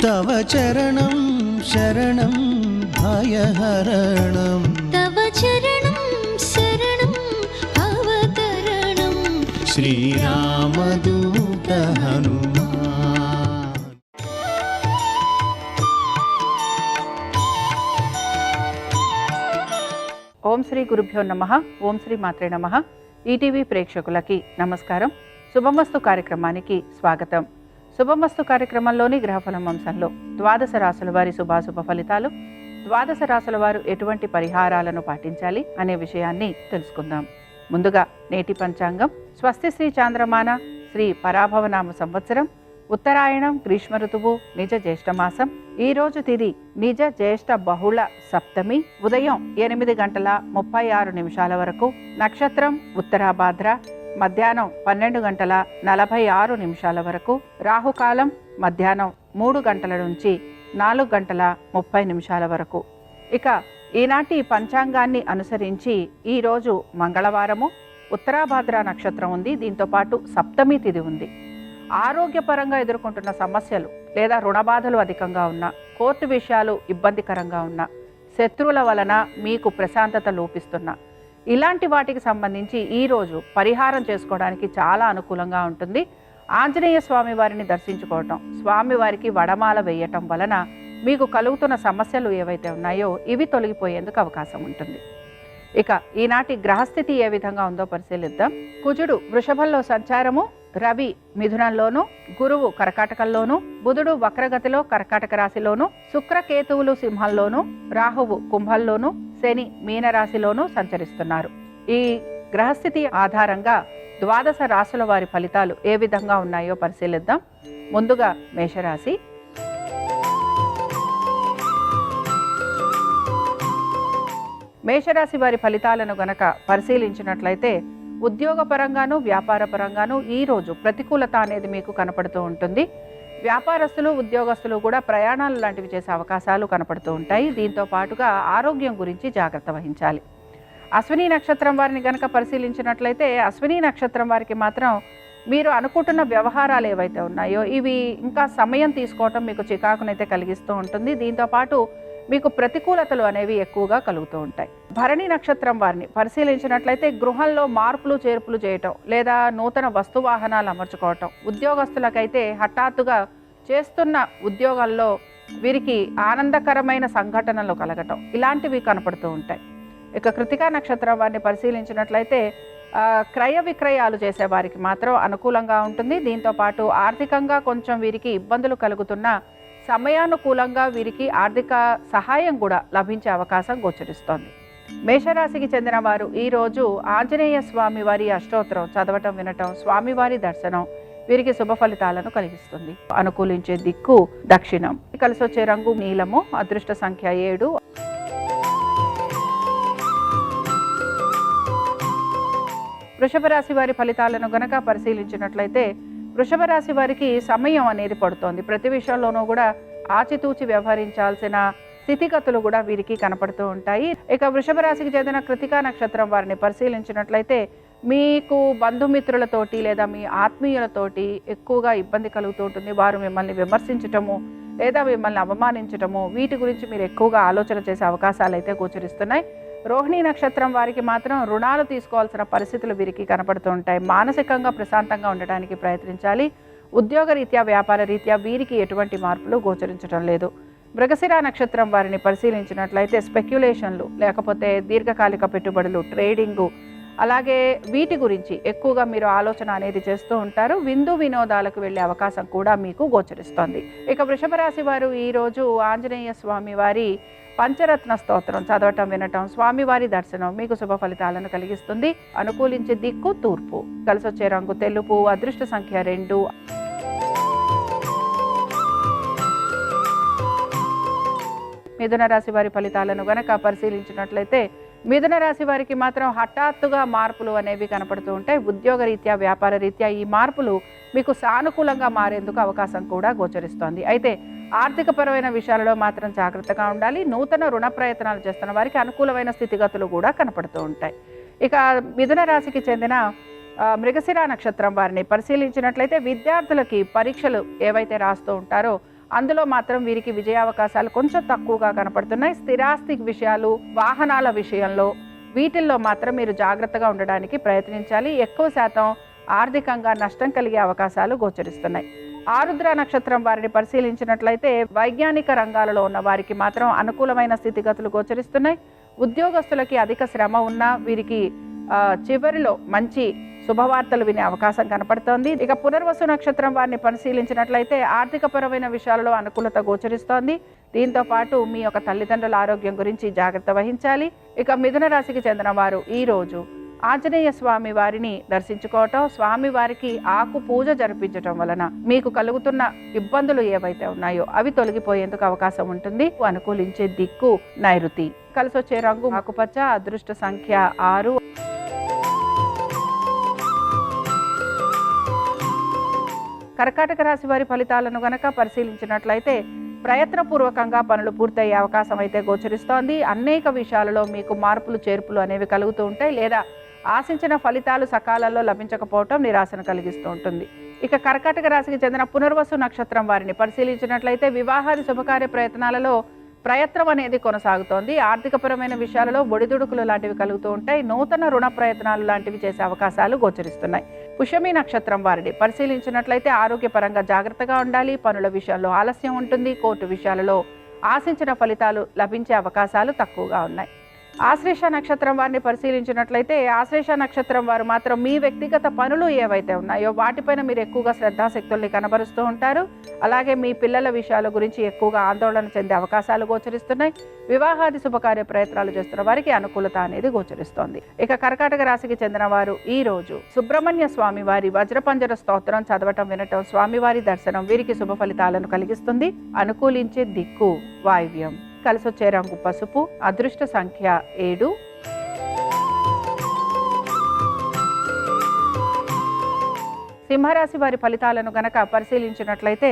तव चरणं शरणं भयहरणं तव चरणं शरणं भवतरणं श्रीरामदूत हनुमान। ఓం శ్రీ గురుభ్యో నమః. ఓం శ్రీ మాత్రే నమః. ఈటీవీ ప్రేక్షకులకి నమస్కారం. శుభమస్తు కార్యక్రమానికి స్వాగతం. శుభమస్తు కార్యక్రమంలోని గ్రహఫలం అంశంలో ద్వాదశ రాశుల వారి శుభాశుభ ఫలితాలు, ద్వాదశ రాశుల వారు ఎటువంటి పరిహారాలను పాటించాలి అనే విషయాన్ని తెలుసుకుందాం. ముందుగా నేటి పంచాంగం. స్వస్తి శ్రీ చాంద్రమాన శ్రీ పరాభవనామ సంవత్సరం, ఉత్తరాయణం, గ్రీష్మ ఋతువు, నిజ జ్యేష్ఠమాసం. ఈ రోజు తిథి నిజ జ్యేష్ఠ బహుళ సప్తమి, ఉదయం 8:36 వరకు. నక్షత్రం ఉత్తరాభాద్ర, మధ్యాహ్నం 12:46 వరకు. రాహుకాలం మధ్యాహ్నం 3 గంటల నుంచి 4:30 వరకు. ఇక ఈనాటి పంచాంగాన్ని అనుసరించి ఈరోజు మంగళవారము, ఉత్తరాభాద్ర నక్షత్రం ఉంది. దీంతో పాటు సప్తమి తిథి ఉంది. ఆరోగ్యపరంగా ఎదుర్కొంటున్న సమస్యలు లేదా రుణబాధలు అధికంగా ఉన్నా, కోర్టు విషయాలు ఇబ్బందికరంగా ఉన్నా, శత్రువుల వలన మీకు ప్రశాంతత లోపిస్తున్నా, ఇలాంటి వాటికి సంబంధించి ఈరోజు పరిహారం చేసుకోవడానికి చాలా అనుకూలంగా ఉంటుంది. ఆంజనేయ స్వామి వారిని దర్శించుకోవటం, స్వామివారికి వడమాల వేయటం వలన మీకు కలుగుతున్న సమస్యలు ఏవైతే ఉన్నాయో ఇవి తొలగిపోయేందుకు అవకాశం ఉంటుంది. ఇక ఈనాటి గ్రహస్థితి ఏ విధంగా ఉందో పరిశీలిద్దాం. కుజుడు వృషభంలో సంచారము, రవి మిథునంలోను, గురువు కర్కాటకంలోను, బుధుడు వక్రగతిలో కర్కాటక రాశిలోను, శుక్రకేతువులు సింహంలోను, రాహువు కుంభంలోను, శని మీనరాశిలోను సంచరిస్తున్నారు. ఈ గ్రహస్థితి ఆధారంగా ద్వాదశ రాశుల వారి ఫలితాలు ఏ విధంగా ఉన్నాయో పరిశీలిద్దాం. ముందుగా మేషరాశి. మేషరాశి వారి ఫలితాలను గనక పరిశీలించినట్లయితే ఉద్యోగపరంగాను వ్యాపారపరంగాను ఈరోజు ప్రతికూలత అనేది మీకు కనపడుతూ ఉంటుంది. వ్యాపారస్తులు ఉద్యోగస్తులు కూడా ప్రయాణాలు లాంటివి చేసే అవకాశాలు కనపడుతూ ఉంటాయి. దీంతో పాటుగా ఆరోగ్యం గురించి జాగ్రత్త వహించాలి. అశ్విని నక్షత్రం వారిని గనక పరిశీలించినట్లయితే అశ్విని నక్షత్రం వారికి మాత్రం మీరు అనుకుంటున్న వ్యవహారాలు ఏవైతే ఉన్నాయో ఇవి ఇంకా సమయం తీసుకోవటం మీకు చికాకునైతే కలిగిస్తూ ఉంటుంది. దీంతో పాటు మీకు ప్రతికూలతలు అనేవి ఎక్కువగా కలుగుతూ ఉంటాయి. భరణి నక్షత్రం వారిని పరిశీలించినట్లయితే గృహంలో మార్పులు చేర్పులు చేయటం లేదా నూతన వస్తువాహనాలు అమర్చుకోవటం, ఉద్యోగస్తులకైతే హఠాత్తుగా చేస్తున్న ఉద్యోగాల్లో వీరికి ఆనందకరమైన సంఘటనలు కలగటం ఇలాంటివి కనపడుతూ ఉంటాయి. ఇక కృతికా నక్షత్రం వారిని పరిశీలించినట్లయితే క్రయ విక్రయాలు చేసే వారికి మాత్రం అనుకూలంగా ఉంటుంది. దీంతో పాటు ఆర్థికంగా కొంచెం వీరికి ఇబ్బందులు కలుగుతున్న సమయానుకూలంగా వీరికి ఆర్థిక సహాయం కూడా లభించే అవకాశం గోచరిస్తోంది. మేషరాశికి చెందిన వారు ఈరోజు ఆంజనేయ స్వామి వారి అష్టోత్తరం చదవటం, వినటం, స్వామివారి దర్శనం వీరికి శుభ ఫలితాలను కలిగిస్తుంది. అనుకూలించే దిక్కు దక్షిణం. కలిసి వచ్చే రంగు నీలము. అదృష్ట సంఖ్య 7. వృషభ రాశి వారి ఫలితాలను గనక పరిశీలించినట్లయితే వృషభ రాశి వారికి సమయం అనేది పడుతోంది. ప్రతి విషయంలోనూ కూడా ఆచితూచి వ్యవహరించాల్సిన స్థితిగతులు కూడా వీరికి కనపడుతూ ఉంటాయి. ఇక వృషభ రాశికి చెందిన కృతికా నక్షత్రం వారిని పరిశీలించినట్లయితే మీకు బంధుమిత్రులతోటి లేదా మీ ఆత్మీయులతోటి ఎక్కువగా ఇబ్బంది కలుగుతూ ఉంటుంది. వారు మిమ్మల్ని విమర్శించటము లేదా మిమ్మల్ని అవమానించటము వీటి గురించి మీరు ఎక్కువగా ఆలోచన చేసే అవకాశాలు అయితే గోచరిస్తున్నాయి. రోహిణి నక్షత్రం వారికి మాత్రం రుణాలు తీసుకోవాల్సిన పరిస్థితులు వీరికి కనపడుతూ ఉంటాయి. మానసికంగా ప్రశాంతంగా ఉండటానికి ప్రయత్నించాలి. ఉద్యోగ రీత్యా వ్యాపార రీత్యా వీరికి ఎటువంటి మార్పులు గోచరించడం లేదు. మృగశిర నక్షత్రం వారిని పరిశీలించినట్లయితే స్పెక్యులేషన్లు లేకపోతే దీర్ఘకాలిక పెట్టుబడులు, ట్రేడింగు అలాగే వీటి గురించి ఎక్కువగా మీరు ఆలోచన అనేది చేస్తూ ఉంటారు. విందు వినోదాలకు వెళ్ళే అవకాశం కూడా మీకు గోచరిస్తోంది. ఇక వృషభ రాశి వారు ఈరోజు ఆంజనేయ స్వామి వారి పంచరత్న స్తోత్రం చదవటం, వినటం, స్వామివారి దర్శనం మీకు శుభ ఫలితాలను కలిగిస్తుంది. అనుకూలించే దిక్కు తూర్పు. కలిసి వచ్చే రంగు తెలుపు. అదృష్ట సంఖ్య 2. మిథున రాశి వారి ఫలితాలను గనక పరిశీలించినట్లయితే మిథున రాశి వారికి మాత్రం హఠాత్తుగా మార్పులు అనేవి కనపడుతూ ఉంటాయి. ఉద్యోగ రీత్యా వ్యాపార రీత్యా ఈ మార్పులు మీకు సానుకూలంగా మారేందుకు అవకాశం కూడా గోచరిస్తోంది. అయితే ఆర్థికపరమైన విషయాలలో మాత్రం జాగ్రత్తగా ఉండాలి. నూతన రుణ ప్రయత్నాలు చేస్తున్న వారికి అనుకూలమైన స్థితిగతులు కూడా కనపడుతూ ఉంటాయి. ఇక మిథున రాశికి చెందిన మృగశిర నక్షత్రం వారిని పరిశీలించినట్లయితే విద్యార్థులకి పరీక్షలు ఏవైతే రాస్తూ ఉంటారో అందులో మాత్రం వీరికి విజయావకాశాలు కొంచెం తక్కువగా కనపడుతున్నాయి. స్థిరాస్తి విషయాలు, వాహనాల విషయంలో వీటిల్లో మాత్రం మీరు జాగ్రత్తగా ఉండడానికి ప్రయత్నించాలి. ఎక్కువ శాతం ఆర్థికంగా నష్టం కలిగే అవకాశాలు గోచరిస్తున్నాయి. ఆరుద్ర నక్షత్రం వారిని పరిశీలించినట్లయితే వైజ్ఞానిక రంగాలలో ఉన్న వారికి మాత్రం అనుకూలమైన స్థితిగతులు గోచరిస్తున్నాయి. ఉద్యోగస్తులకి అధిక శ్రమ ఉన్నా వీరికి చివరిలో మంచి శుభవార్తలు వినే అవకాశం కనపడుతోంది. ఇక పునర్వసు నక్షత్రం వారిని పరిశీలించినట్లయితే ఆర్థికపరమైన విషయాలలో అనుకూలత గోచరిస్తోంది. దీంతో పాటు మీ యొక్క తల్లిదండ్రుల ఆరోగ్యం గురించి జాగ్రత్త వహించాలి. ఇక మిథున రాశికి చెందిన వారు ఈ రోజు ఆంజనేయ స్వామి వారిని దర్శించుకోవటం, స్వామి వారికి ఆకు పూజ జరిపించటం వలన మీకు కలుగుతున్న ఇబ్బందులు ఏవైతే ఉన్నాయో అవి తొలగిపోయేందుకు అవకాశం ఉంటుంది. అనుకూలించే దిక్కు నైరుతి. కలిసొచ్చే రంగు ఆకుపచ్చ. అదృష్ట సంఖ్య 6. కర్కాటక రాశి వారి ఫలితాలను గనక పరిశీలించినట్లయితే ప్రయత్నపూర్వకంగా పనులు పూర్తయ్యే అవకాశం అయితే గోచరిస్తోంది. అనేక విషయాలలో మీకు మార్పులు చేర్పులు అనేవి కలుగుతూ ఉంటాయి, లేదా ఆశించిన ఫలితాలు సకాలంలో లభించకపోవటం నిరాశను కలిగిస్తూ ఉంటుంది. ఇక కర్కాటక రాశికి చెందిన పునర్వసు నక్షత్రం వారిని పరిశీలించినట్లయితే వివాహాది శుభకార్య ప్రయత్నాలలో ప్రయత్నం అనేది కొనసాగుతోంది. ఆర్థికపరమైన విషయాలలో ఒడిదుడుకులు లాంటివి కలుగుతూ ఉంటాయి. నూతన రుణ ప్రయత్నాలు లాంటివి చేసే అవకాశాలు గోచరిస్తున్నాయి. పుష్యమి నక్షత్రం వారిని పరిశీలించినట్లయితే ఆరోగ్యపరంగా జాగ్రత్తగా ఉండాలి. పనుల విషయంలో ఆలస్యం ఉంటుంది. కోర్టు విషయాలలో ఆశించిన ఫలితాలు లభించే అవకాశాలు తక్కువగా ఉన్నాయి. ఆశ్లేష నక్షత్రం వారిని పరిశీలించినట్లయితే ఆశ్లేష నక్షత్రం వారు మాత్రం మీ వ్యక్తిగత పనులు ఏవైతే ఉన్నాయో వాటిపైన మీరు ఎక్కువగా శ్రద్ధాశక్తుల్ని కనబరుస్తూ ఉంటారు. అలాగే మీ పిల్లల విషయాల గురించి ఎక్కువగా ఆందోళన చెందే అవకాశాలు గోచరిస్తున్నాయి. వివాహాది శుభకార్య ప్రయత్నాలు చేస్తున్న వారికి అనుకూలత అనేది గోచరిస్తోంది. ఇక కర్కాటక రాశికి చెందిన వారు ఈ రోజు సుబ్రహ్మణ్య స్వామి వారి వజ్రపంజర స్తోత్రం చదవటం, వినటం, స్వామివారి దర్శనం వీరికి శుభ ఫలితాలను కలిగిస్తుంది. అనుకూలించే దిక్కు వాయువ్యం. కలిసొచ్చే రంగు పసుపు. అదృష్ట సంఖ్య 7. సింహరాశి వారి ఫలితాలను గనక పరిశీలించినట్లయితే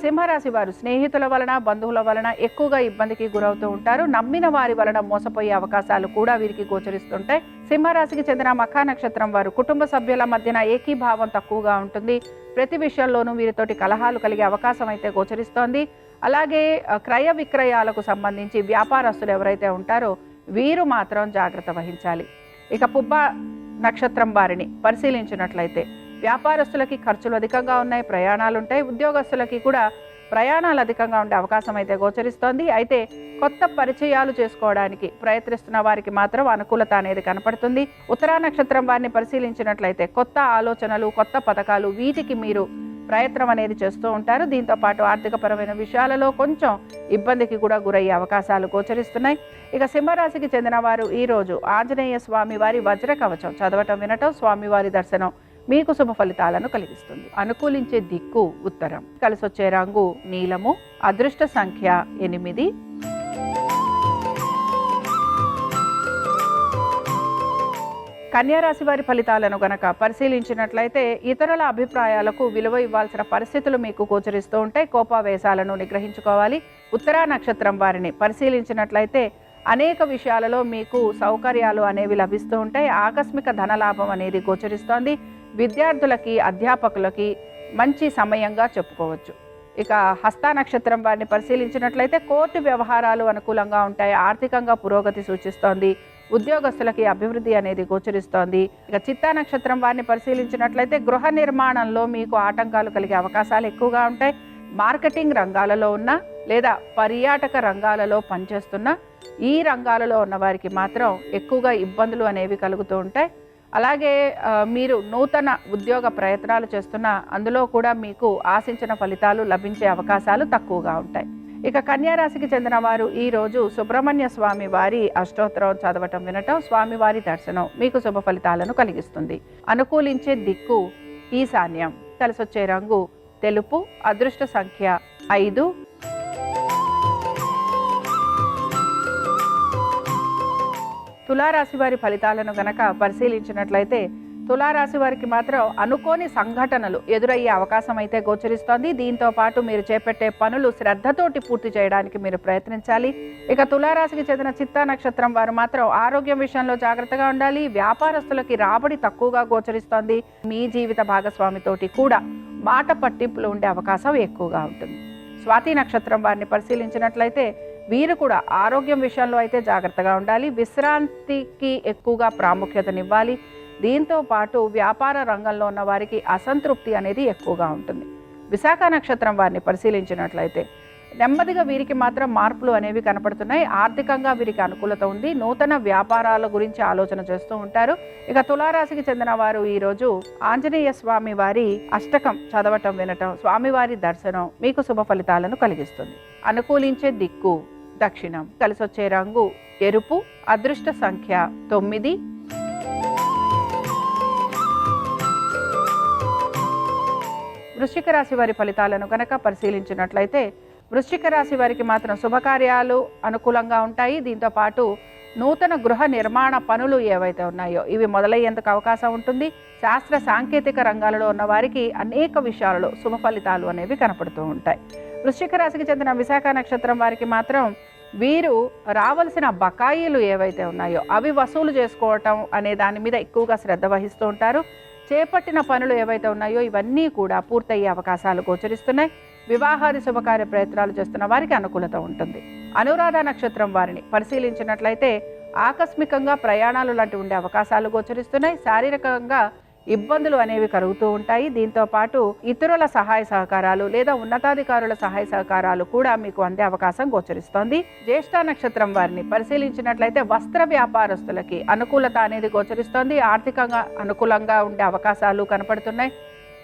సింహరాశి వారు స్నేహితుల వలన, బంధువుల వలన ఎక్కువగా ఇబ్బందికి గురవుతూ ఉంటారు. నమ్మిన వారి వలన మోసపోయే అవకాశాలు కూడా వీరికి గోచరిస్తుంటాయి. సింహరాశికి చెందిన మఖా నక్షత్రం వారు కుటుంబ సభ్యుల మధ్యన ఏకీభావం తక్కువగా ఉంటుంది. ప్రతి విషయంలోనూ వీరితోటి కలహాలు కలిగే అవకాశం అయితే గోచరిస్తోంది. అలాగే క్రయ విక్రయాలకు సంబంధించి వ్యాపారస్తులు ఎవరైతే ఉంటారో వీరు మాత్రం జాగ్రత్త వహించాలి. ఇక పుబ్బ నక్షత్రం వారిని పరిశీలించినట్లయితే వ్యాపారస్తులకి ఖర్చులు అధికంగా ఉన్నాయి, ప్రయాణాలు ఉంటాయి. ఉద్యోగస్తులకి కూడా ప్రయాణాలు అధికంగా ఉండే అవకాశం అయితే గోచరిస్తోంది. అయితే కొత్త పరిచయాలు చేసుకోవడానికి ప్రయత్నిస్తున్న వారికి మాత్రం అనుకూలత అనేది కనపడుతుంది. ఉత్తరా నక్షత్రం వారిని పరిశీలించినట్లయితే కొత్త ఆలోచనలు, కొత్త పథకాలు వీటికి మీరు ప్రయత్నం అనేది చేస్తూ ఉంటారు. దీంతో పాటు ఆర్థికపరమైన విషయాలలో కొంచెం ఇబ్బందికి కూడా గురయ్యే అవకాశాలు గోచరిస్తున్నాయి. ఇక సింహరాశికి చెందిన వారు ఈ రోజు ఆంజనేయ స్వామి వారి వజ్ర కవచం చదవటం, వినటం, స్వామివారి దర్శనం మీకు శుభ ఫలితాలను కలిగిస్తుంది. అనుకూలించే దిక్కు ఉత్తరం. కలిసొచ్చే రంగు నీలము. అదృష్ట సంఖ్య 8. కన్యారాశి వారి ఫలితాలను గనక పరిశీలించినట్లయితే ఇతరుల అభిప్రాయాలకు విలువ ఇవ్వాల్సిన పరిస్థితులు మీకు గోచరిస్తూ ఉంటాయి. కోపావేశాలను నిగ్రహించుకోవాలి. ఉత్తరా నక్షత్రం వారిని పరిశీలించినట్లయితే అనేక విషయాలలో మీకు సౌకర్యాలు అనేవి లభిస్తూ ఉంటాయి. ఆకస్మిక ధనలాభం అనేది గోచరిస్తోంది. విద్యార్థులకి, అధ్యాపకులకి మంచి సమయంగా చెప్పుకోవచ్చు. ఇక హస్త నక్షత్రం వారిని పరిశీలించినట్లయితే కోర్టు వ్యవహారాలు అనుకూలంగా ఉంటాయి. ఆర్థికంగా పురోగతి సూచిస్తోంది. ఉద్యోగస్తులకి అభివృద్ధి అనేది గోచరిస్తోంది. ఇక చిత్తా నక్షత్రం వారిని పరిశీలించినట్లయితే గృహ నిర్మాణంలో మీకు ఆటంకాలు కలిగే అవకాశాలు ఎక్కువగా ఉంటాయి. మార్కెటింగ్ రంగాలలో ఉన్న లేదా పర్యాటక రంగాలలో పనిచేస్తున్న ఈ రంగాలలో ఉన్న వారికి మాత్రం ఎక్కువగా ఇబ్బందులు అనేవి కలుగుతూ ఉంటాయి. అలాగే మీరు నూతన ఉద్యోగ ప్రయత్నాలు చేస్తున్నా అందులో కూడా మీకు ఆశించిన ఫలితాలు లభించే అవకాశాలు తక్కువగా ఉంటాయి. ఇక కన్యారాశికి చెందిన వారు ఈ రోజు సుబ్రహ్మణ్య స్వామి వారి అష్టోత్తరం చదవటం, వినటం, స్వామివారి దర్శనం మీకు శుభ ఫలితాలను కలిగిస్తుంది. అనుకూలించే దిక్కు ఈశాన్యం. కలిసొచ్చే రంగు తెలుపు. అదృష్ట సంఖ్య 5. తులారాశి వారి ఫలితాలను గనక పరిశీలించినట్లయితే తులారాశి వారికి మాత్రం అనుకోని సంఘటనలు ఎదురయ్యే అవకాశం అయితే గోచరిస్తోంది. దీంతో పాటు మీరు చేపట్టే పనులు శ్రద్ధతోటి పూర్తి చేయడానికి మీరు ప్రయత్నించాలి. ఇక తులారాశికి చెందిన చిత్తా నక్షత్రం వారు మాత్రం ఆరోగ్యం విషయంలో జాగ్రత్తగా ఉండాలి. వ్యాపారస్తులకి రాబడి తక్కువగా గోచరిస్తోంది. మీ జీవిత భాగస్వామితోటి కూడా మాట పట్టింపులు ఉండే అవకాశం ఎక్కువగా ఉంటుంది. స్వాతి నక్షత్రం వారిని పరిశీలించినట్లయితే వీరు కూడా ఆరోగ్యం విషయంలో అయితే జాగ్రత్తగా ఉండాలి. విశ్రాంతికి ఎక్కువగా ప్రాముఖ్యతనివ్వాలి. దీంతో పాటు వ్యాపార రంగంలో ఉన్న వారికి అసంతృప్తి అనేది ఎక్కువగా ఉంటుంది. విశాఖ నక్షత్రం వారిని పరిశీలించినట్లయితే నెమ్మదిగా వీరికి మాత్రం మార్పులు అనేవి కనపడుతున్నాయి. ఆర్థికంగా వీరికి అనుకూలత ఉంది. నూతన వ్యాపారాల గురించి ఆలోచన చేస్తూ ఉంటారు. ఇక తులారాశికి చెందిన వారు ఈరోజు ఆంజనేయ స్వామి వారి అష్టకం చదవటం, వినటం, స్వామివారి దర్శనం మీకు శుభ ఫలితాలను కలిగిస్తుంది. అనుకూలించే దిక్కు దక్షిణం. కలిసొచ్చే రంగు ఎరుపు. అదృష్ట సంఖ్య 9. వృశ్చిక రాశి వారి ఫలితాలను కనుక పరిశీలించినట్లయితే వృశ్చిక రాశి వారికి మాత్రం శుభకార్యాలు అనుకూలంగా ఉంటాయి. దీంతో పాటు నూతన గృహ నిర్మాణ పనులు ఏవైతే ఉన్నాయో ఇవి మొదలయ్యేందుకు అవకాశం ఉంటుంది. శాస్త్ర సాంకేతిక రంగాలలో ఉన్న వారికి అనేక విషయాలలో శుభ ఫలితాలు అనేవి కనపడుతూ ఉంటాయి. వృశ్చిక రాశికి చెందిన విశాఖ నక్షత్రం వారికి మాత్రం వీరు రావాల్సిన బకాయిలు ఏవైతే ఉన్నాయో అవి వసూలు చేసుకోవటం అనే దాని మీద ఎక్కువగా శ్రద్ధ వహిస్తూ ఉంటారు. చేపట్టిన పనులు ఏవైతే ఉన్నాయో ఇవన్నీ కూడా పూర్తయ్యే అవకాశాలు గోచరిస్తున్నాయి. వివాహాది శుభకార్య ప్రయత్నాలు చేస్తున్న వారికి అనుకూలత ఉంటుంది. అనురాధ నక్షత్రం వారిని పరిశీలించినట్లయితే ఆకస్మికంగా ప్రయాణాలు లాంటివి ఉండే అవకాశాలు గోచరిస్తున్నాయి. శారీరకంగా ఇబ్బందులు అనేవి కలుగుతూ ఉంటాయి. దీంతో పాటు ఇతరుల సహాయ సహకారాలు లేదా ఉన్నతాధికారుల సహాయ సహకారాలు కూడా మీకు అందే అవకాశం గోచరిస్తోంది. జ్యేష్ఠ నక్షత్రం వారిని పరిశీలించినట్లయితే వస్త్ర వ్యాపారస్తులకి అనుకూలత అనేది గోచరిస్తోంది. ఆర్థికంగా అనుకూలంగా ఉండే అవకాశాలు కనపడుతున్నాయి.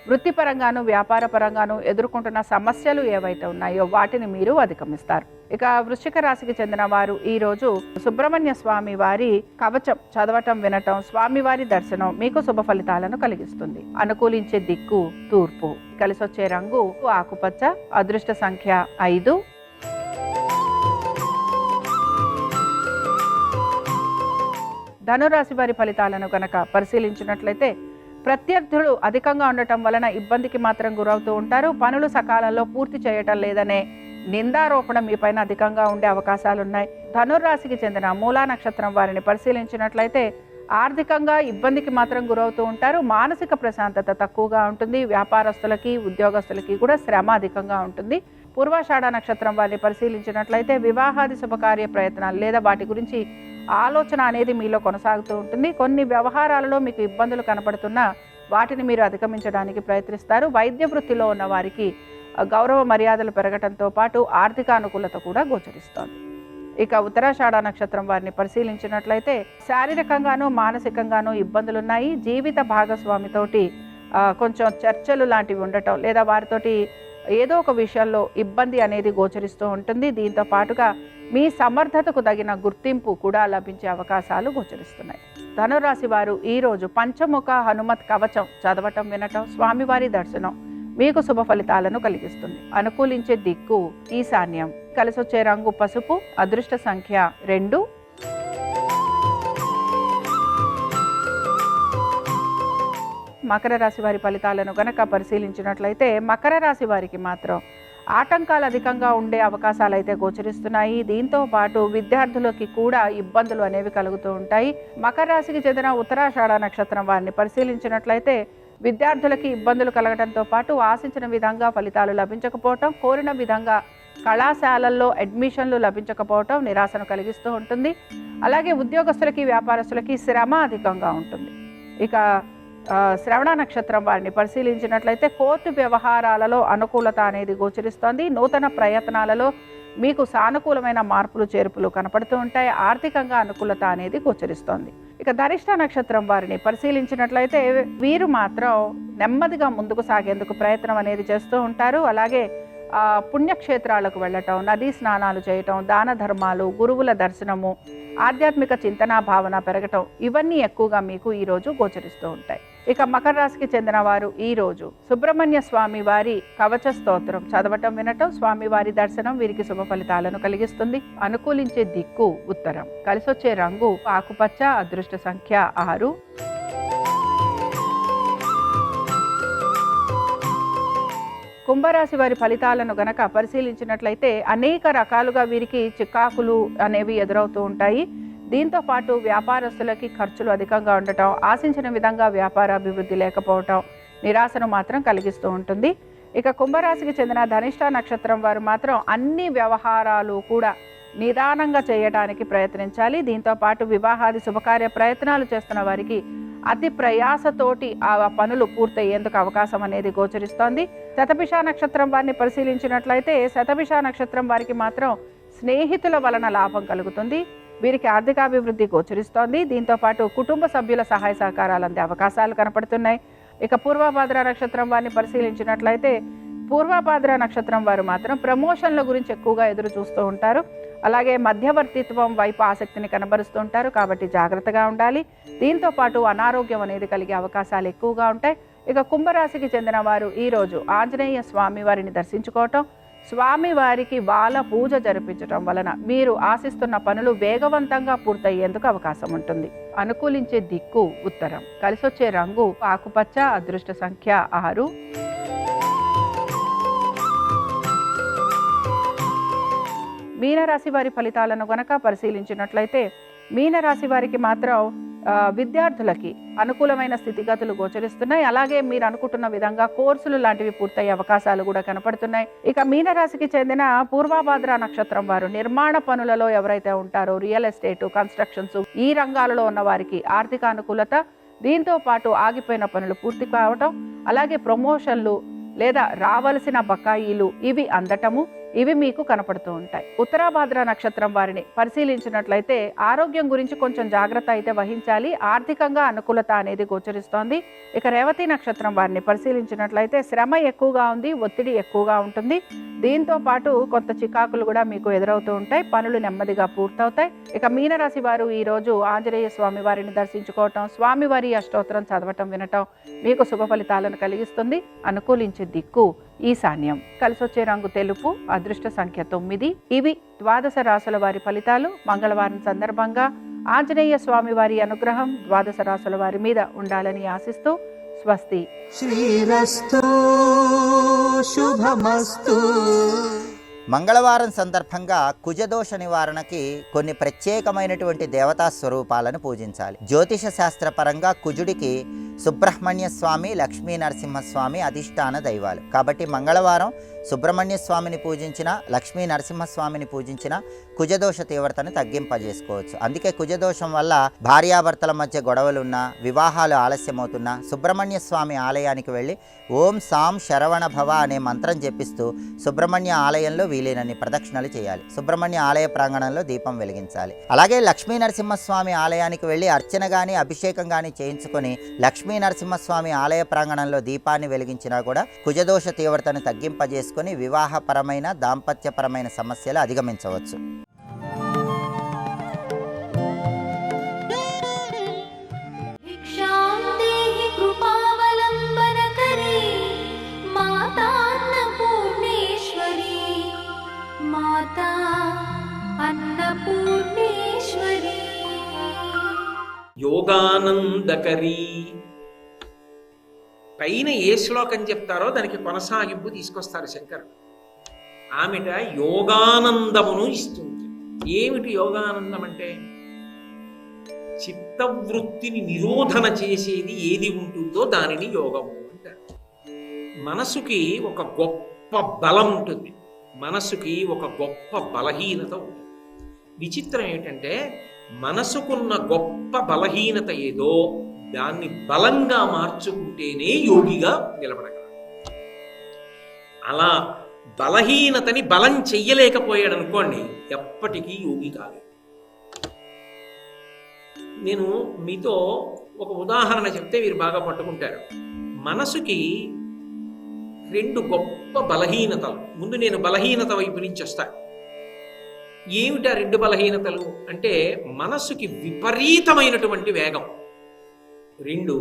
వృత్తిపరంగాను వ్యాపార పరంగాను ఎదుర్కొంటున్న సమస్యలు ఏవైతే ఉన్నాయో వాటిని మీరు అధిగమిస్తారు. ఇక వృశ్చిక రాశికి చెందిన వారు ఈరోజు సుబ్రహ్మణ్య స్వామి వారి కవచం చదవటం, వినటం, స్వామివారి దర్శనం మీకు శుభ ఫలితాలను కలిగిస్తుంది. అనుకూలించే దిక్కు తూర్పు. కలిసొచ్చే రంగు ఆకుపచ్చ. అదృష్ట సంఖ్య 5. ధనురాశి వారి ఫలితాలను కనుక పరిశీలించినట్లయితే ప్రత్యర్థులు అధికంగా ఉండటం వలన ఇబ్బందికి మాత్రం గురవుతూ ఉంటారు. పనులు సకాలంలో పూర్తి చేయటం లేదనే నిందారోపణ మీ పైన అధికంగా ఉండే అవకాశాలున్నాయి. ధనుర్రాశికి చెందిన మూలా నక్షత్రం వారిని పరిశీలించినట్లయితే ఆర్థికంగా ఇబ్బందికి మాత్రం గురవుతూ ఉంటారు. మానసిక ప్రశాంతత తక్కువగా ఉంటుంది. వ్యాపారస్తులకి ఉద్యోగస్తులకి కూడా శ్రమ అధికంగా ఉంటుంది. పూర్వాషాఢ నక్షత్రం వారిని పరిశీలించినట్లయితే వివాహాది శుభకార్య ప్రయత్నాలు లేదా వాటి గురించి ఆలోచన అనేది మీలో కొనసాగుతూ ఉంటుంది. కొన్ని వ్యవహారాలలో మీకు ఇబ్బందులు కనపడుతున్నా వాటిని మీరు అధిగమించడానికి ప్రయత్నిస్తారు. వైద్య వృత్తిలో ఉన్న వారికి గౌరవ మర్యాదలు పెరగటంతో పాటు ఆర్థిక అనుకూలత కూడా గోచరిస్తోంది. ఇక ఉత్తరాషాఢ నక్షత్రం వారిని పరిశీలించినట్లయితే శారీరకంగానూ మానసికంగానూ ఇబ్బందులున్నాయి. జీవిత భాగస్వామితోటి కొంచెం చర్చలు లాంటివి ఉండటం లేదా వారితోటి ఏదో ఒక విషయంలో ఇబ్బంది అనేది గోచరిస్తూ ఉంటుంది. దీంతో పాటుగా మీ సమర్థతకు తగిన గుర్తింపు కూడా లభించే అవకాశాలు గోచరిస్తున్నాయి. ధనురాశి వారు ఈరోజు పంచముఖ హనుమత్ కవచం చదవటం, వినటం, స్వామివారి దర్శనం మీకు శుభ ఫలితాలను కలిగిస్తుంది. అనుకూలించే దిక్కు ఈశాన్యం. కలిసొచ్చే రంగు పసుపు. అదృష్ట సంఖ్య 2. మకర రాశి వారి ఫలితాలను గనక పరిశీలించినట్లయితే మకర రాశి వారికి మాత్రం ఆటంకాలు అధికంగా ఉండే అవకాశాలు అయితే గోచరిస్తున్నాయి. దీంతో పాటు విద్యార్థులకి కూడా ఇబ్బందులు అనేవి కలుగుతూ ఉంటాయి. మకర రాశికి చెందిన ఉత్తరాషాఢ నక్షత్రం వారిని పరిశీలించినట్లయితే విద్యార్థులకి ఇబ్బందులు కలగడంతో పాటు ఆశించిన విధంగా ఫలితాలు లభించకపోవటం, కోరిన విధంగా కళాశాలల్లో అడ్మిషన్లు లభించకపోవటం నిరాశను కలిగిస్తూ ఉంటుంది. అలాగే ఉద్యోగస్తులకి వ్యాపారస్తులకి శ్రమ అధికంగా ఉంటుంది. ఇక శ్రవణ నక్షత్రం వారిని పరిశీలించినట్లయితే కోర్టు వ్యవహారాలలో అనుకూలత అనేది గోచరిస్తోంది. నూతన ప్రయత్నాలలో మీకు సానుకూలమైన మార్పులు చేర్పులు కనపడుతూ ఉంటాయి. ఆర్థికంగా అనుకూలత అనేది గోచరిస్తోంది. ఇక ధరిష్ట నక్షత్రం వారిని పరిశీలించినట్లయితే వీరు మాత్రం నెమ్మదిగా ముందుకు సాగేందుకు ప్రయత్నం అనేది చేస్తూ ఉంటారు. అలాగే పుణ్యక్షేత్రాలకు వెళ్ళటం, నదీ స్నానాలు చేయటం, దాన ధర్మాలు, గురువుల దర్శనము, ఆధ్యాత్మిక చింతనా భావన పెరగటం ఇవన్నీ ఎక్కువగా మీకు ఈరోజు గోచరిస్తూ ఉంటాయి. ఇక మకర రాశికి చెందిన వారు ఈరోజు సుబ్రహ్మణ్య స్వామి వారి కవచ స్తోత్రం చదవటం, వినటం, స్వామివారి దర్శనం వీరికి శుభ ఫలితాలను కలిగిస్తుంది. అనుకూలించే దిక్కు ఉత్తరం. కలిసొచ్చే రంగు ఆకుపచ్చ. అదృష్ట సంఖ్య 6. కుంభరాశి వారి ఫలితాలను గనక పరిశీలించినట్లయితే అనేక రకాలుగా వీరికి చికాకులు అనేవి ఎదురవుతూ ఉంటాయి. దీంతో పాటు వ్యాపారస్తులకి ఖర్చులు అధికంగా ఉండటం, ఆశించిన విధంగా వ్యాపార అభివృద్ధి లేకపోవటం నిరాశను మాత్రం కలిగిస్తూ ఉంటుంది. ఇక కుంభరాశికి చెందిన ధనిష్ట నక్షత్రం వారు మాత్రం అన్ని వ్యవహారాలు కూడా నిదానంగా చేయడానికి ప్రయత్నించాలి. దీంతో పాటు వివాహాది శుభకార్య ప్రయత్నాలు చేస్తున్న వారికి అతి ప్రయాసతోటి ఆ పనులు పూర్తయ్యేందుకు అవకాశం అనేది గోచరిస్తోంది. శతభిష నక్షత్రం వారిని పరిశీలించినట్లయితే శతభిష నక్షత్రం వారికి మాత్రం స్నేహితుల వలన లాభం కలుగుతుంది. వీరికి ఆర్థికాభివృద్ధి గోచరిస్తోంది. దీంతో పాటు కుటుంబ సభ్యుల సహాయ సహకారాలు అందే అవకాశాలు కనపడుతున్నాయి. ఇక పూర్వభాద్ర నక్షత్రం వారిని పరిశీలించినట్లయితే పూర్వభాద్ర నక్షత్రం వారు మాత్రం ప్రమోషన్ల గురించి ఎక్కువగా ఎదురు చూస్తూ ఉంటారు. అలాగే మధ్యవర్తిత్వం వైపు ఆసక్తిని కనబరుస్తూ ఉంటారు. కాబట్టి జాగ్రత్తగా ఉండాలి. దీంతో పాటు అనారోగ్యం అనేది కలిగే అవకాశాలు ఎక్కువగా ఉంటాయి. ఇక కుంభరాశికి చెందిన వారు ఈరోజు ఆంజనేయ స్వామి వారిని దర్శించుకోవటం, స్వామి వారికి బాల పూజ జరిపించటం వలన మీరు ఆశిస్తున్న పనులు వేగవంతంగా పూర్తయ్యేందుకు అవకాశం ఉంటుంది. అనుకూలించే దిక్కు ఉత్తరం. కలిసొచ్చే రంగు ఆకుపచ్చ. అదృష్ట సంఖ్య 6. మీనరాశి వారి ఫలితాలను గనక పరిశీలించినట్లయితే మీనరాశి వారికి మాత్రం విద్యార్థులకి అనుకూలమైన స్థితిగతులు గోచరిస్తున్నాయి. అలాగే మీరు అనుకుంటున్న విధంగా కోర్సులు లాంటివి పూర్తయ్యే అవకాశాలు కూడా కనపడుతున్నాయి. ఇక మీనరాశికి చెందిన పూర్వభాద్ర నక్షత్రం వారు నిర్మాణ పనులలో ఎవరైతే ఉంటారో రియల్ ఎస్టేట్, కన్స్ట్రక్షన్స్ ఈ రంగాలలో ఉన్న వారికి ఆర్థిక అనుకూలత, దీంతో పాటు ఆగిపోయిన పనులు పూర్తి కావటం, అలాగే ప్రమోషన్లు లేదా రావలసిన బకాయిలు ఇవి అందటము ఇవి మీకు కనపడుతూ ఉంటాయి. ఉత్తరాభాద్ర నక్షత్రం వారిని పరిశీలించినట్లయితే ఆరోగ్యం గురించి కొంచెం జాగ్రత్త అయితే వహించాలి. ఆర్థికంగా అనుకూలత అనేది గోచరిస్తోంది. ఇక రేవతి నక్షత్రం వారిని పరిశీలించినట్లయితే శ్రమ ఎక్కువగా ఉంది, ఒత్తిడి ఎక్కువగా ఉంటుంది. దీంతో పాటు కొంత చికాకులు కూడా మీకు ఎదురవుతూ ఉంటాయి. పనులు నెమ్మదిగా పూర్తవుతాయి. ఇక మీనరాశి వారు ఈరోజు ఆంజనేయ స్వామి వారిని దర్శించుకోవటం, స్వామివారి అష్టోత్తరం చదవటం, వినటం మీకు శుభ ఫలితాలను కలిగిస్తుంది. అనుకూలించే దిక్కు ఈశాన్యం. కలిసొచ్చే రంగు తెలుపు. అదృష్ట సంఖ్య 9. ఇవి ద్వాదశ రాశుల వారి ఫలితాలు. మంగళవారం సందర్భంగా ఆంజనేయ స్వామి వారి అనుగ్రహం ద్వాదశ రాశుల వారి మీద ఉండాలని ఆశిస్తూ స్వస్తి. శ్రీరస్తు శుభమస్తు. మంగళవారం సందర్భంగా కుజదోష నివారణకి కొన్ని ప్రత్యేకమైనటువంటి దేవతా స్వరూపాలను పూజించాలి. జ్యోతిష శాస్త్రపరంగా కుజుడికి సుబ్రహ్మణ్య స్వామి, లక్ష్మీ నరసింహస్వామి అధిష్టాన దైవాలు. కాబట్టి మంగళవారం సుబ్రహ్మణ్య స్వామిని పూజించిన, లక్ష్మీ నరసింహస్వామిని పూజించిన కుజదోష తీవ్రతను తగ్గింపజేసుకోవచ్చు. అందుకే కుజదోషం వల్ల భార్యాభర్తల మధ్య గొడవలున్నా, వివాహాలు ఆలస్యమవుతున్నా సుబ్రహ్మణ్య స్వామి ఆలయానికి వెళ్ళి ఓం సాం శరవణ భవ అనే మంత్రం జపిస్తూ సుబ్రహ్మణ్య ఆలయంలో వీలైనన్ని ప్రదక్షిణలు చేయాలి. సుబ్రహ్మణ్య ఆలయ ప్రాంగణంలో దీపం వెలిగించాలి. అలాగే లక్ష్మీ నరసింహస్వామి ఆలయానికి వెళ్ళి అర్చన కానీ అభిషేకం కానీ చేయించుకొని లక్ష్మీ నరసింహస్వామి ఆలయ ప్రాంగణంలో దీపాన్ని వెలిగించినా కూడా కుజదోష తీవ్రతను తగ్గింపజేసుకొని వివాహపరమైన, దాంపత్యపరమైన సమస్యలు అధిగమించవచ్చు. యోగానందకరీ పైన ఏ శ్లోకం చెప్తారో దానికి కొనసాగింపు తీసుకొస్తారు శంకరుడు. ఆమెట యోగానందమును ఇస్తుంది. ఏమిటి యోగానందం అంటే? చిత్తవృత్తిని నిరోధన చేసేది ఏది ఉంటుందో దానిని యోగము అంటారు. మనసుకి ఒక గొప్ప బలం ఉంటుంది, మనసుకి ఒక గొప్ప బలహీనత ఉంటుంది. విచిత్రం ఏంటంటే మనసుకున్న గొప్ప బలహీనత ఏదో దాన్ని బలంగా మార్చుకుంటేనే యోగిగా నిలబడగలడు. అలా బలహీనతని బలం చెయ్యలేకపోయాడు అనుకోండి, ఎప్పటికీ యోగి కాదు. నేను మీతో ఒక ఉదాహరణ చెప్తే మీరు బాగా పట్టుకుంటారు. మనసుకి 2 గొప్ప బలహీనతలు. ముందు నేను బలహీనత వైపు నుంచి వస్తాను. ఏమిటా 2 బలహీనతలు అంటే? మనసుకి విపరీతమైనటువంటి వేగం, 2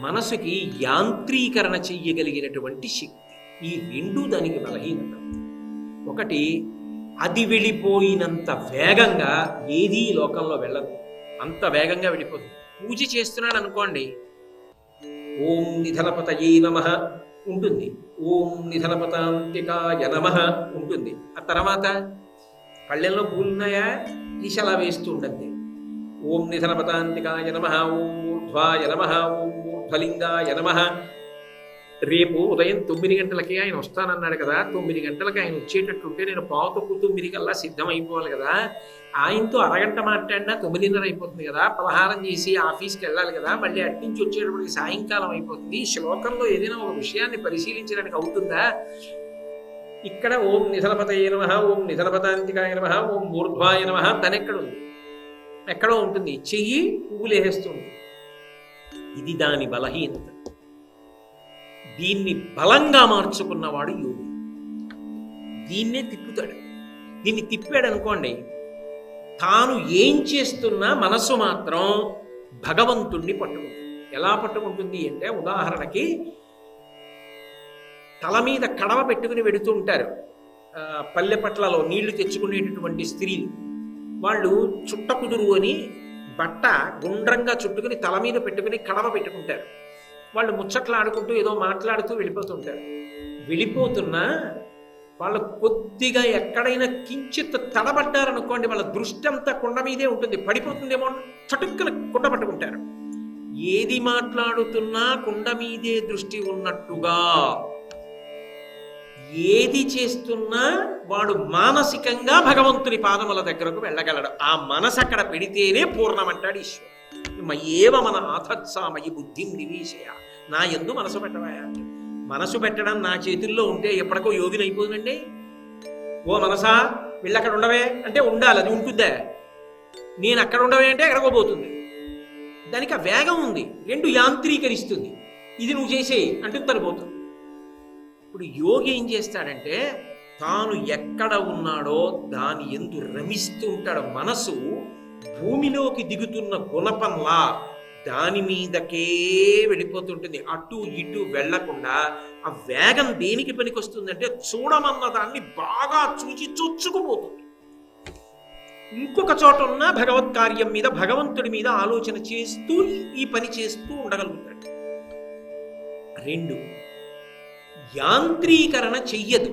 మనసుకి యాంత్రీకరణ చెయ్యగలిగినటువంటి శక్తి. ఈ 2 దానికి బలహీనత. ఒకటి, అది వెళ్ళిపోయినంత వేగంగా ఏదీ లోకంలో వెళ్ళదు, అంత వేగంగా వెళ్ళిపోతుంది. పూజ చేస్తున్నాడు అనుకోండి, ఓం నిధనపతయే నమః ఉంటుంది, ఓం నిధనపతాంతికాయ నమః ఉంటుంది. ఆ తర్వాత పళ్ళెల్లో పూలున్నాయా ఈశలా వేస్తూ ఉండద్ది. ఓం నిధనపతాంతికాయ నమః, ఓం ఊర్ధ్వాయ నమః, ఓం ఊర్ధ్వలింగాయ నమః. రేపు ఉదయం 9 గంటలకి ఆయన వస్తానన్నాడు కదా, 9 గంటలకి ఆయన వచ్చేటట్టుంటే నేను 8:45 కల్లా సిద్ధం అయిపోవాలి కదా, ఆయనతో అరగంట మాట్లాడినా 9:30 అయిపోతుంది కదా, పలహారం చేసి ఆఫీస్కి వెళ్ళాలి కదా, మళ్ళీ అట్నుంచి వచ్చేటప్పటికి సాయంకాలం అయిపోతుంది. ఈ శ్లోకంలో ఏదైనా ఒక విషయాన్ని పరిశీలించడానికి అవుతుందా? ఇక్కడ ఓం నిధనపతయ నమః, ఓం నిధనపతాంతికాయ నమః, ఓం మూర్ధ్వాయ నమః తనెక్కడ ఉంది? ఎక్కడో ఉంటుంది. చెయ్యి పువ్వులేస్తుంది. ఇది దాని బలహీనత. దీన్ని బలంగా మార్చుకున్నవాడు యోగి. దీన్నే తిప్పుతాడు. దీన్ని తిప్పాడు అనుకోండి, తాను ఏం చేస్తున్నా మనస్సు మాత్రం భగవంతుణ్ణి పట్టుకుంటుంది. ఎలా పట్టుకుంటుంది అంటే, ఉదాహరణకి తల మీద కడవ పెట్టుకుని వెడుతూ ఉంటారు పల్లె పట్లలో నీళ్లు తెచ్చుకునేటటువంటి స్త్రీలు. వాళ్ళు చుట్ట కుదురు అని బట్ట గుండ్రంగా చుట్టుకుని తల మీద పెట్టుకుని కడవ పెట్టుకుంటారు. వాళ్ళు ముచ్చట్లాడుకుంటూ ఏదో మాట్లాడుతూ వెళ్ళిపోతుంటారు. వెళ్ళిపోతున్నా వాళ్ళు కొద్దిగా ఎక్కడైనా కించిత్ తడబడ్డారనుకోండి, వాళ్ళ దృష్టి అంతా కుండ మీదే ఉంటుంది. పడిపోతుందేమో చటుక్కున కుండ పట్టుకుంటారు. ఏది మాట్లాడుతున్నా కుండ మీదే దృష్టి ఉన్నట్టుగా, ఏది చేస్తున్నా వాడు మానసికంగా భగవంతుని పాదముల దగ్గరకు వెళ్ళగలడు. ఆ మనసు అక్కడ పెడితేనే పూర్ణమంటాడు ఈశ్వరుడు. ఏవ మన ఆథత్సామయి బుద్ధిం నివేశయ, నా యందు మనసు పెట్టవయా. మనసు పెట్టడం నా చేతుల్లో ఉంటే ఎప్పటికో యోగిని అయిపోతుందండి. ఓ మనసా వీళ్ళక్కడ ఉండవే అంటే ఉండాలి, అది ఉంటుందా? నేను అక్కడ ఉండవే అంటే ఎక్కడికోబోతుంది. దానికి ఆ వేగం ఉంది, రెండు యాంత్రీకరిస్తుంది. ఇది నువ్వు చేసేయి అంటే తరిపోతుంది. ఇప్పుడు యోగి ఏం చేస్తాడంటే, తాను ఎక్కడ ఉన్నాడో దాని యందు రమిస్తూ ఉంటాడు. మనసు భూమిలోకి దిగుతున్న గుణపంలా దాని మీదకే వెళ్ళిపోతుంటుంది. అటు ఇటు వెళ్లకుండా ఆ వేగం దేనికి పనికొస్తుందంటే, చూడమన్న దాన్ని బాగా చూచి చొచ్చుకుపోతుంది. ఇంకొక చోట ఉన్న భగవత్ కార్యం మీద, భగవంతుడి మీద ఆలోచన చేస్తూ ఈ పని చేస్తూ ఉండగలుగుతాడు. 2, యాంత్రీకరణ చెయ్యదు.